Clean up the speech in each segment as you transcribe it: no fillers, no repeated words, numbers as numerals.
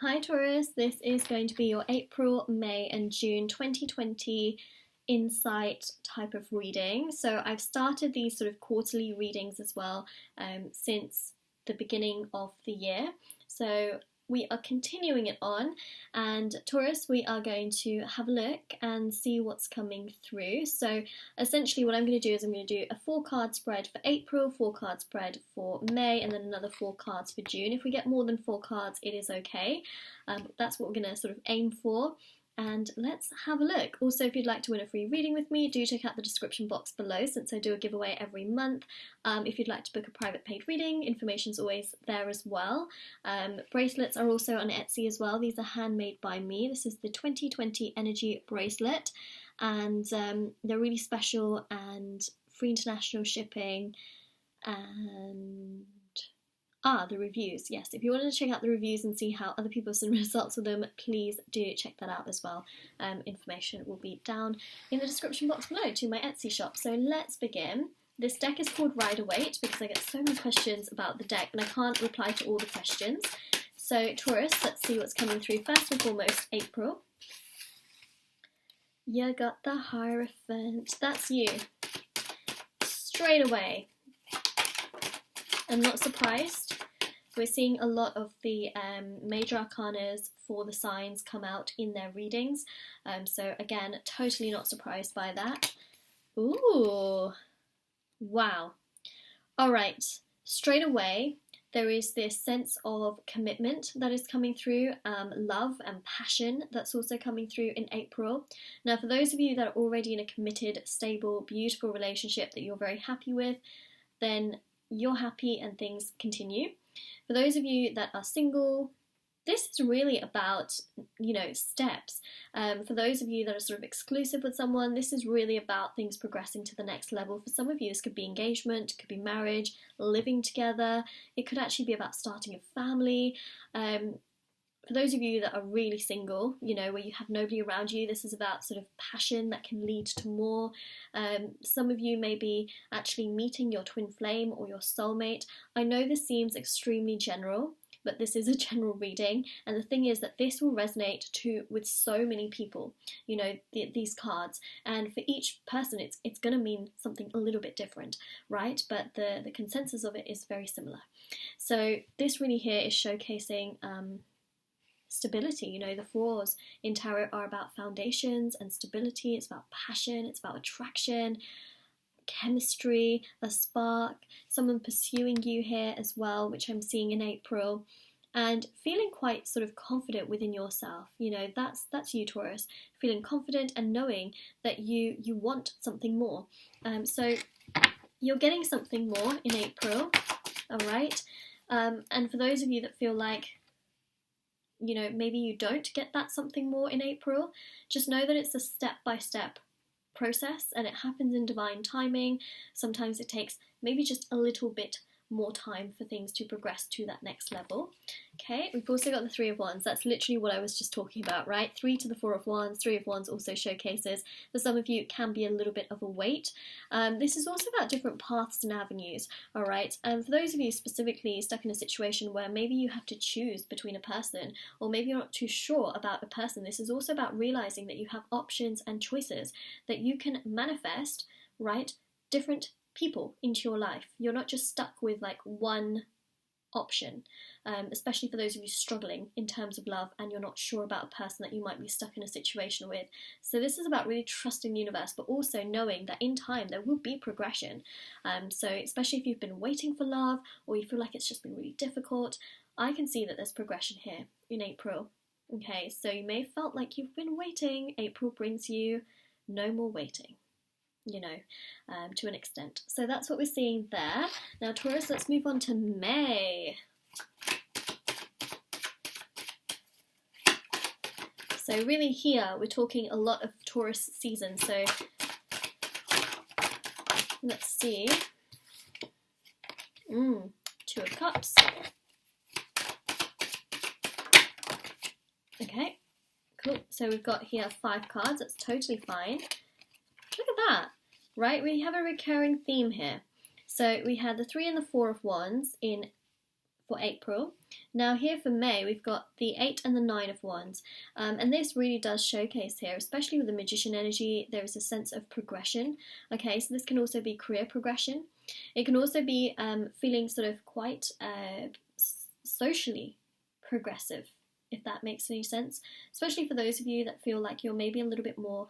Hi Taurus, this is going to be your April, May and June 2020 insight type of reading. So I've started these sort of quarterly readings as well since the beginning of the year. So we are continuing it on, and Taurus, we are going to have a look and see what's coming through. So essentially what I'm going to do is I'm going to do a 4-card spread for April, 4-card spread for May, and then another 4 cards for June. If we get more than 4 cards, it is okay. That's what we're going to sort of aim for. And let's have a look. Also, if you'd like to win a free reading with me, do check out the description box below, since I do a giveaway every month. If you'd like to book a private paid reading, information's always there as well. Bracelets are also on Etsy as well. These are handmade by me. This is the 2020 Energy Bracelet, and they're really special and free international shipping. And the reviews. Yes, if you wanted to check out the reviews and see how other people have seen results with them, please do check that out as well. Information will be down in the description box below to my Etsy shop. So let's begin. This deck is called Rider-Waite because I get so many questions about the deck and I can't reply to all the questions. So Taurus, let's see what's coming through. First and foremost, April. You got the Hierophant. That's you. Straight away. I'm not surprised. We're seeing a lot of the major arcanas for the signs come out in their readings. So again, totally not surprised by that. Ooh, wow. All right, straight away, there is this sense of commitment that is coming through, love and passion that's also coming through in April. Now, for those of you that are already in a committed, stable, beautiful relationship that you're very happy with, then you're happy and things continue. For those of you that are single, this is really about, steps. For those of you that are sort of exclusive with someone, this is really about things progressing to the next level. For some of you, this could be engagement, could be marriage, living together. It could actually be about starting a family. For those of you that are really single, where you have nobody around you, this is about sort of passion that can lead to more. Some of you may be actually meeting your twin flame or your soulmate. I know this seems extremely general, but this is a general reading. And the thing is that this will resonate with so many people, these cards. And for each person, it's going to mean something a little bit different, right? But the consensus of it is very similar. So this really here is showcasing stability. The 4s in tarot are about foundations and stability. It's about passion, it's about attraction, chemistry, a spark, someone pursuing you here as well, which I'm seeing in April, and feeling quite sort of confident within yourself. That's you, Taurus, feeling confident and knowing that you want something more. So you're getting something more in April, all right? And for those of you that feel like maybe you don't get that something more in April, just know that it's a step-by-step process and it happens in divine timing. Sometimes it takes maybe just a little bit more time for things to progress to that next level. Okay, we've also got the 3 of Wands. That's literally what I was just talking about, right? 3 to the 4 of Wands. 3 of Wands also showcases, for some of you, it can be a little bit of a weight. This is also about different paths and avenues, all right? And for those of you specifically stuck in a situation where maybe you have to choose between a person, or maybe you're not too sure about a person, this is also about realizing that you have options and choices, that you can manifest, right, different people into your life. You're not just stuck with like one option, especially for those of you struggling in terms of love and you're not sure about a person that you might be stuck in a situation with. So this is about really trusting the universe, but also knowing that in time there will be progression. So especially if you've been waiting for love or you feel like it's just been really difficult, I can see that there's progression here in April. Okay, so you may have felt like you've been waiting. April brings you no more waiting, to an extent. So that's what we're seeing there. Now, Taurus, let's move on to May. So really here, we're talking a lot of Taurus season. So let's see. 2 of Cups. Okay, cool. So we've got here 5 cards. That's totally fine. Look at that. Right, we have a recurring theme here. So we had the 3 and the 4 of Wands for April. Now here for May, we've got the 8 and the 9 of Wands, and this really does showcase here, especially with the Magician energy, there is a sense of progression. Okay, so this can also be career progression. It can also be feeling sort of quite socially progressive, if that makes any sense, especially for those of you that feel like you're maybe a little bit more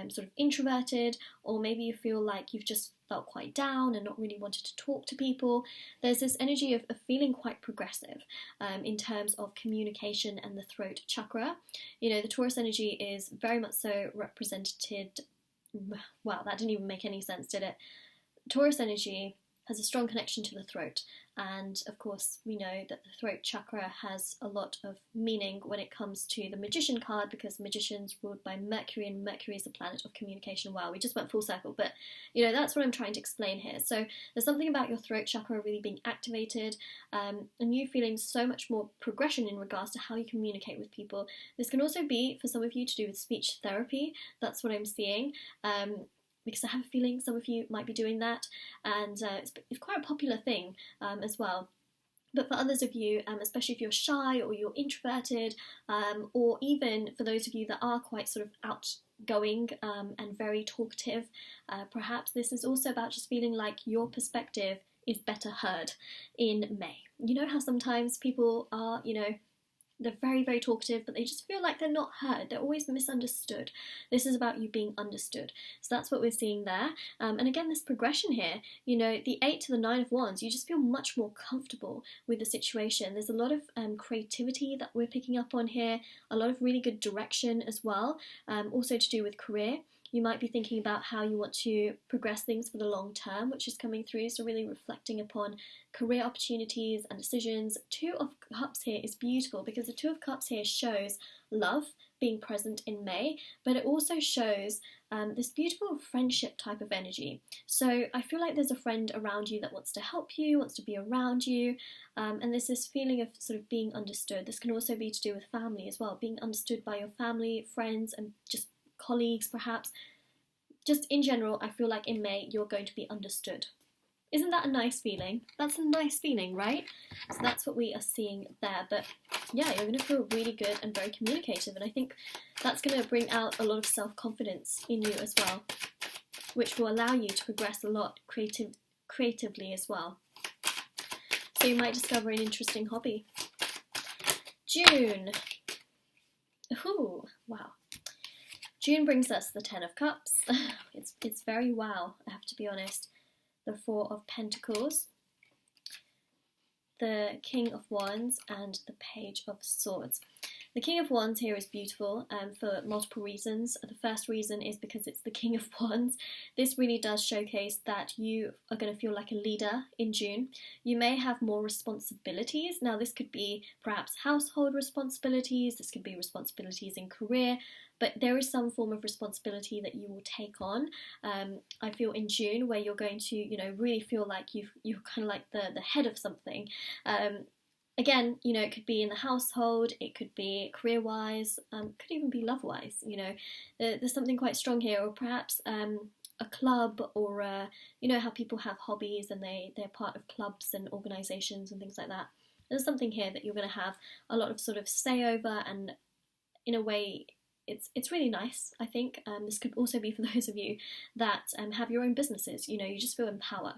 sort of introverted, or maybe you feel like you've just felt quite down and not really wanted to talk to people. There's this energy of feeling quite progressive in terms of communication and the throat chakra. You know, the Taurus energy is very much so represented. Wow, that didn't even make any sense, did it? Taurus energy has a strong connection to the throat, and of course we know that the throat chakra has a lot of meaning when it comes to the Magician card, because the Magician's ruled by Mercury, and Mercury is the planet of communication. Wow, we just went full circle, but you know, that's what I'm trying to explain here. So there's something about your throat chakra really being activated, and you feeling so much more progression in regards to how you communicate with people. This can also be, for some of you, to do with speech therapy. That's what I'm seeing. Because I have a feeling some of you might be doing that, and it's quite a popular thing as well. But for others of you, especially if you're shy or you're introverted, or even for those of you that are quite sort of outgoing and very talkative, perhaps this is also about just feeling like your perspective is better heard in May. You know how sometimes people are, you know, they're very, very talkative, but they just feel like they're not heard. They're always misunderstood. This is about you being understood. So that's what we're seeing there. And again, this progression here, you know, the 8 to the 9 of Wands, you just feel much more comfortable with the situation. There's a lot of creativity that we're picking up on here, a lot of really good direction as well, also to do with career. You might be thinking about how you want to progress things for the long term, which is coming through, so really reflecting upon career opportunities and decisions. 2 of Cups here is beautiful, because the 2 of Cups here shows love being present in May, but it also shows this beautiful friendship type of energy. So I feel like there's a friend around you that wants to help you, wants to be around you, and there's this feeling of sort of being understood. This can also be to do with family as well, being understood by your family, friends, and just colleagues perhaps. Just in general, I feel like in May you're going to be understood. Isn't that a nice feeling? That's a nice feeling, right? So that's what we are seeing there. But yeah, you're going to feel really good and very communicative, and I think that's going to bring out a lot of self-confidence in you as well, which will allow you to progress a lot creatively as well. So you might discover an interesting hobby. June. Ooh, wow. June brings us the 10 of Cups. It's very wow, I have to be honest. The 4 of Pentacles, the King of Wands, and the Page of Swords. The King of Wands here is beautiful for multiple reasons. The first reason is because it's the King of Wands. This really does showcase that you are going to feel like a leader in June. You may have more responsibilities. Now this could be perhaps household responsibilities, this could be responsibilities in career, but there is some form of responsibility that you will take on. I feel in June, where you're going to, you know, really feel like you're kind of like the head of something. Again, you know, it could be in the household, it could be career-wise, could even be love-wise, you know. There's something quite strong here, or perhaps a club, or, you know, how people have hobbies and they're part of clubs and organisations and things like that. There's something here that you're going to have a lot of sort of say over, and in a way, it's really nice, I think. This could also be for those of you that have your own businesses, you know, you just feel in power.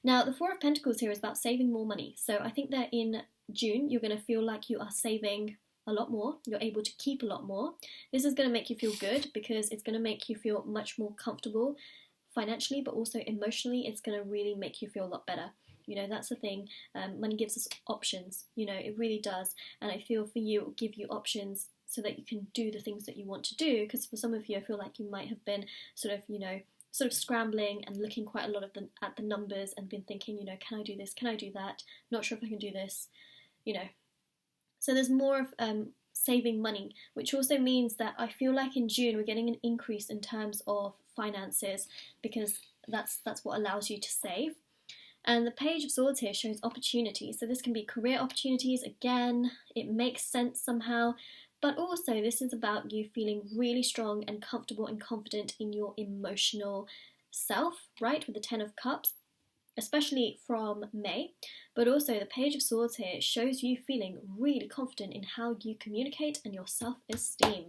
Now, the 4 of Pentacles here is about saving more money. So I think that in June, you're going to feel like you are saving a lot more. You're able to keep a lot more. This is going to make you feel good, because it's going to make you feel much more comfortable financially, but also emotionally. It's going to really make you feel a lot better. You know, that's the thing. Money gives us options. You know, it really does. And I feel for you, it will give you options so that you can do the things that you want to do. Because for some of you, I feel like you might have been sort of, you know, sort of scrambling and looking quite a lot at the numbers and been thinking, you know, can I do this? Can I do that? Not sure if I can do this, you know. So there's more of saving money, which also means that I feel like in June we're getting an increase in terms of finances, because that's what allows you to save. And the Page of Swords here shows opportunities. So this can be career opportunities. Again, it makes sense somehow. But also, this is about you feeling really strong and comfortable and confident in your emotional self, right? With the 10 of Cups. especially from May, but also the Page of Swords here shows you feeling really confident in how you communicate and your self-esteem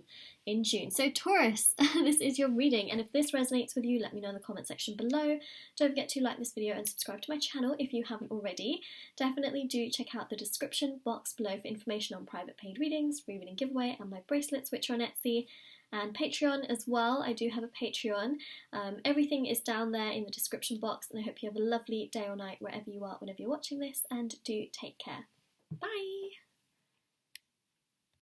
in June. So Taurus, this is your reading, and if this resonates with you, let me know in the comment section below. Don't forget to like this video and subscribe to my channel if you haven't already. Definitely do check out the description box below for information on private paid readings, rereading giveaway, and my bracelets, which are on Etsy, and Patreon as well. I do have a Patreon. Everything is down there in the description box, and I hope you have a lovely day or night wherever you are, whenever you're watching this, and do take care. Bye!